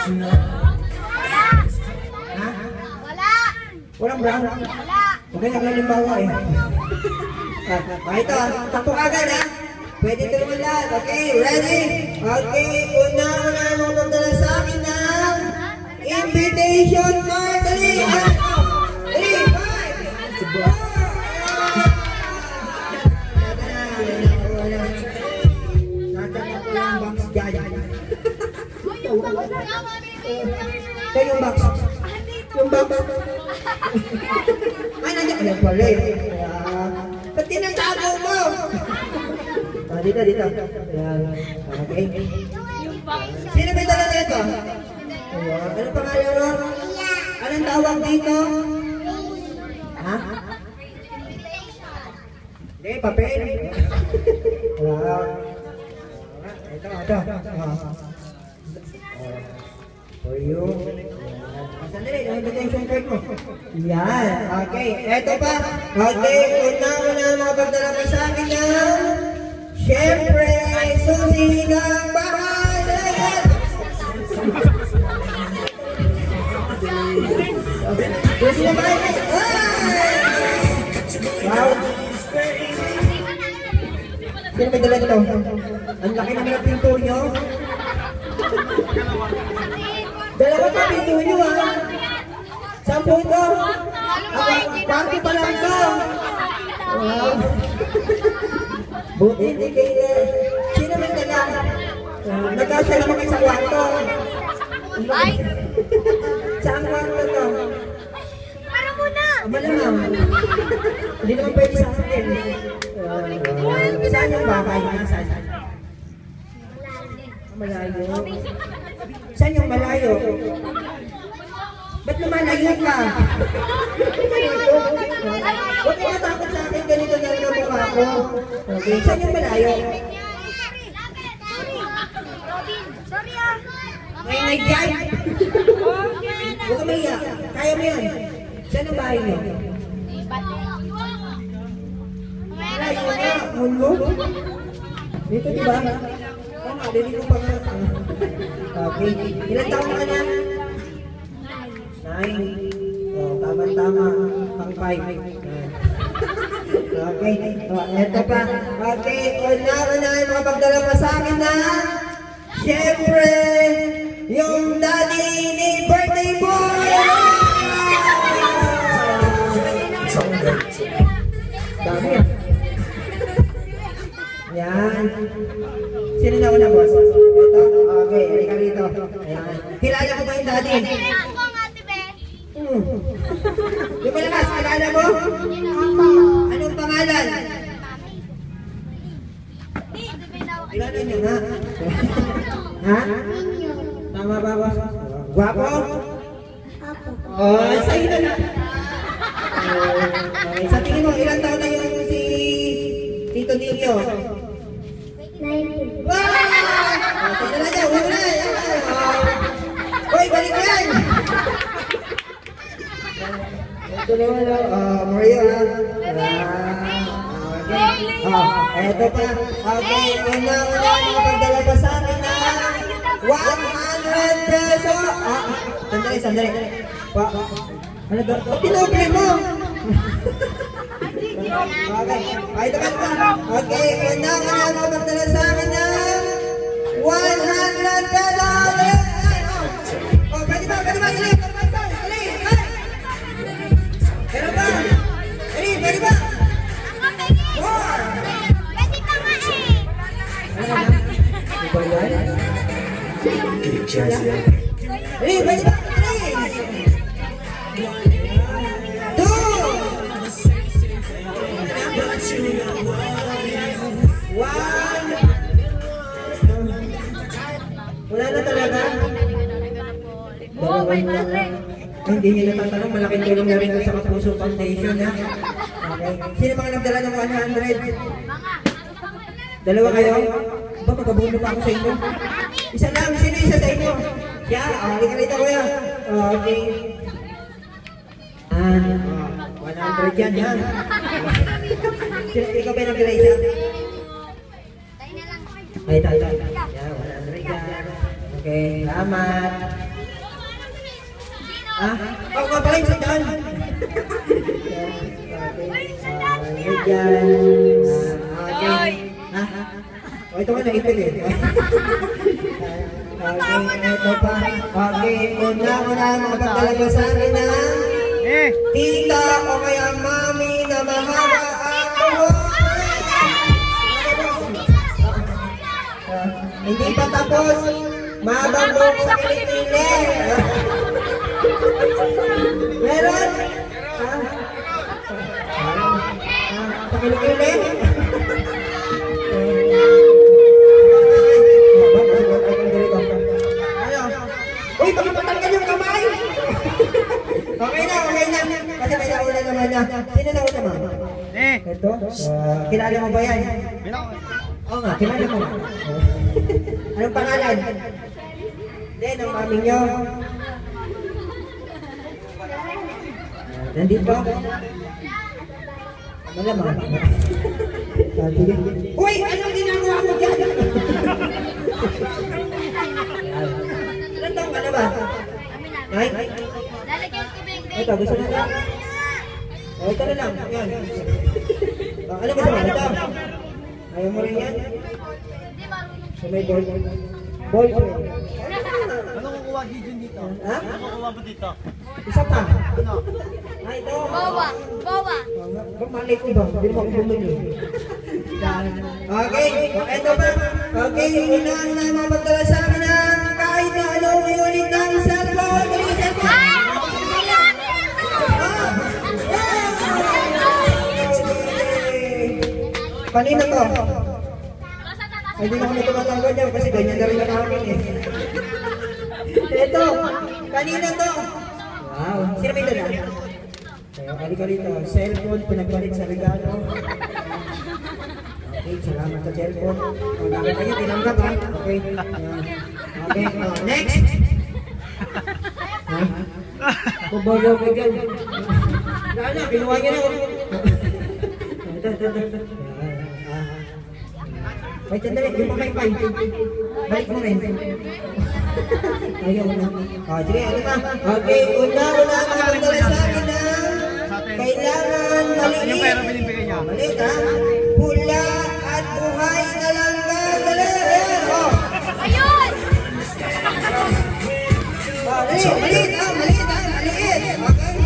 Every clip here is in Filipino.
Ha? Wala. Walang brown? Wala. Huwag kayong halimbawa eh. Ito, takbo agad ha. Pwede tulungan lahat. Okay, ready? Okay, una mo magdala sa akin ng invitation card. Dali! 3, 5! Ito yung box. Yung box. Ay, nandiyan ka lang pala eh. Ba't tinatago mo? Dito. Okay. Sino may dala nito? Anong pangalan mo? Anong tawag dito? Ha? Hindi, papel. Ito. For you. Sandali, yung invitation card mo. Yan. Okay. Eto pa. Okay. Una makapagdala ka sa akin ng syempre, susi ng bahay. Susi ng bahay. Wow. Sino may dala nito? Ang laki naman ang pinto nyo. Dalawa pa pinto nyo ha. 10 ito. Party pa lang ito. Wow. Buti hindi kayo. Sino may dala? Nagkasya naman kayo sa kwarto. Ay! Saan kwarto ito? Para muna! Malamang. Hindi naman pwede sa akin. Saan yung bahay? Saan? Malayo. Saan yung malayo? Ba't lumalayo ka? Huwag ka natakot sa akin. Ganito na rin ang mukha ko. Okay. Saan yung malayo? Sorry ah! May dyan. Huwag ka maiya. Kaya mo yan. Saan ang bahay niyo? Malayo na. Mundo? Dito diba? Tama, dili ko pa nga. Okay. Ilan taon ka na? 9. Oh, tama-tama. Pang 5. Okay. Eto pa. Okay. Una yung mga pagdala pa sa akin na syempre, yung daddy ni birthday boy! Dami ah. Yan. Sino na una, boss? Ito? Okay, halika rito. Ayan. Kilala ko ba yung daddy? Ako nga, tibe. Yung malakas, kilala mo? Anong pangalan? Kilala niyo nga. Ha? Tama ba, boss? Guwapo? Oh, sa'yo na lang. Okay, sa tingin mo, ilang taon na yung si Tito Nino? 19. Wow! Sa'yo na dyan, huwag na. Hoy, balik mo yan! Ito naman lang, Mario ha? Okay. Eto pa. Okay, una makapagdala pa sa akin na 100 peso! Sandali. Ano ba? O, tinobre mo! Okay. Ito pa. Okay, una makapagdala sa akin na 100 peso! Oh, pwede ba? Dali! Meron ba? Dali, pwede ba? More! Pwede pa nga eh! Iba yan? Dali, pwede ba? Dali! 2! 1! Wala na talaga? Dalawa na lang. Hindi nyo natatanong, malaking tulong na rin sa Kapuso Foundation ha? Okay. Sino mga nagdala ng 100? Dalawa kayo? Ba, magkabulo pa ako sa inyo? Isa lang, sino isa sa inyo? Siya, halika rito kuya. Okay. 100 yan ha? Ikaw ba yung nagdala isa? Tayo na lang. Ay, tayo. Yeah, 100 yan. Okay, salamat. Ha? Ako nga pala yung sandaan. Okay. Ha? O, ito ka naipil eh. Okay, ito pa. Okay, una makapagdalaga sa akin ng tita o kaya mami na mahaba ang buhok. Hindi pa tapos. Mahabang buhok sa kilikili. Meron? Sa kilikili? Uy, pagkapatanggal yung kamay! Okay na. Kasi may nauna naman na. Sino nauna, ma'am? Ito? Kilala mo ba yan? Oo nga, kilala mo. Anong pangalan? Hindi, ng mami nyo. Nandito? Malamang. Sige. Uy! Anong ginagawa mo dyan? Ilan taong ka na ba? Ay? Lalagyan ko big big. Ito, gusto mo na? O, ito na lang. Yan. Ano gusto mo? Ito? Ayaw mo rin yan? Hindi marunong. So may ball. Ball ko. Ano kukuha dito? Ha? Ano kukuha mo dito? Isa pa. Ano? Ah, ito. Bawa. Ba't mali ko ba? Hindi mo ako bumili. Okay. Ito pa. Okay. Una na mapagdala sa amin ng kahit na ano may ulit ng cellphone. Dali ka cellphone. Kanina to. Ay, di na kami tumatanggal niya kasi ganyan na rin ang akin eh. Ito, kanina to. Wow, sino may dala? Kaya halika rito, cellphone, pinagpalit sa regalo. Okay, salamat sa cellphone. O, nakita niyo, tinanggap ha. Okay, okay, next. Ha? Kubago ka dyan. Wala na, kinuha niya na. Ito. Wait, sandali, yung pamaypay. Balik mo rin. Ayaw na. Sige, ano pa? Okay, una, makapagdala sa akin na kailangan maliit. Yung pera binibigay niya. Maliit ha? Pula at buhay na lang ba? Dali! Ayun! Maliit ha? Maliit! Okay?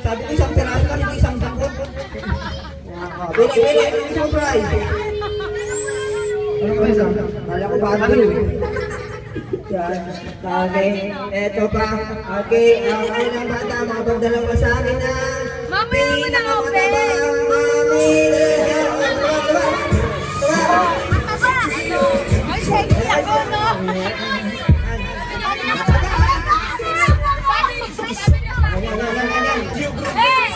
Sabi ko isang piraso lang, hindi isang dangkot. Bili, isang prize. Ano ba isa? Kala ko bago yun. Yan. Okay, eto pa. Okay, ang kailang bata, makapagdala mo sa akin na Mami, muna ka, Ope. Mami! Ay, sexy ako, no? Hey!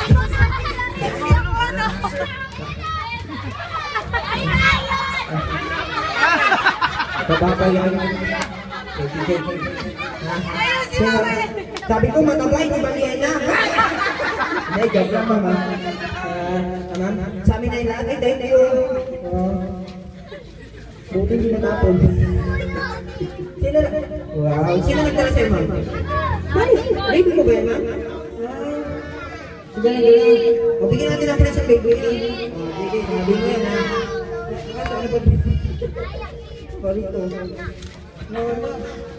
Bababa yan. Sabi ko matabay, di ba niya na? Hindi, joke lang mama. Ma'am, sa amin na yung lahat. Ay, thank you. Buti hindi natapon. Wow, sino nagdala sa'yo, ma'am? Ay, baby ko ba yan, ma'am? Sige. O, bigyan natin ang friends sa baby. Sige, sabi mo yan, ha? Ano ba? Sorry to. No.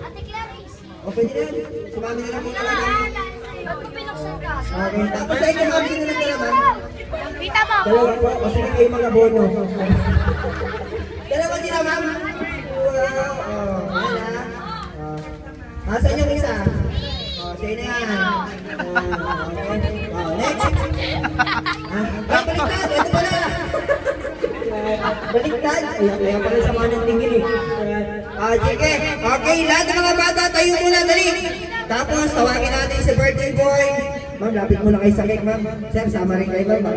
Ate Clarice. O, pwede na yan. Sumami na lang muna lang. Ba't ko pinuksan ka? Okay, tapos sa inyo, ma'am, sino nagdala, ma'am? Tita mo. Dalawa po. O, sige kayo mga bono. Dalawa sila, ma'am. Wow. Wala. Asan yung isa? Sino yan? Next. Baliktad. Ito pala. Baliktad. Ayan pala sa mga ng tingin eh. Sige. Okay, lahat ng mga bata, tayo muna, dali. Tapos, tawagin natin si birthday boy. Ma'am, lapit mo na kayo sa cake, ma'am. Sir, sama rin kayo, ma'am.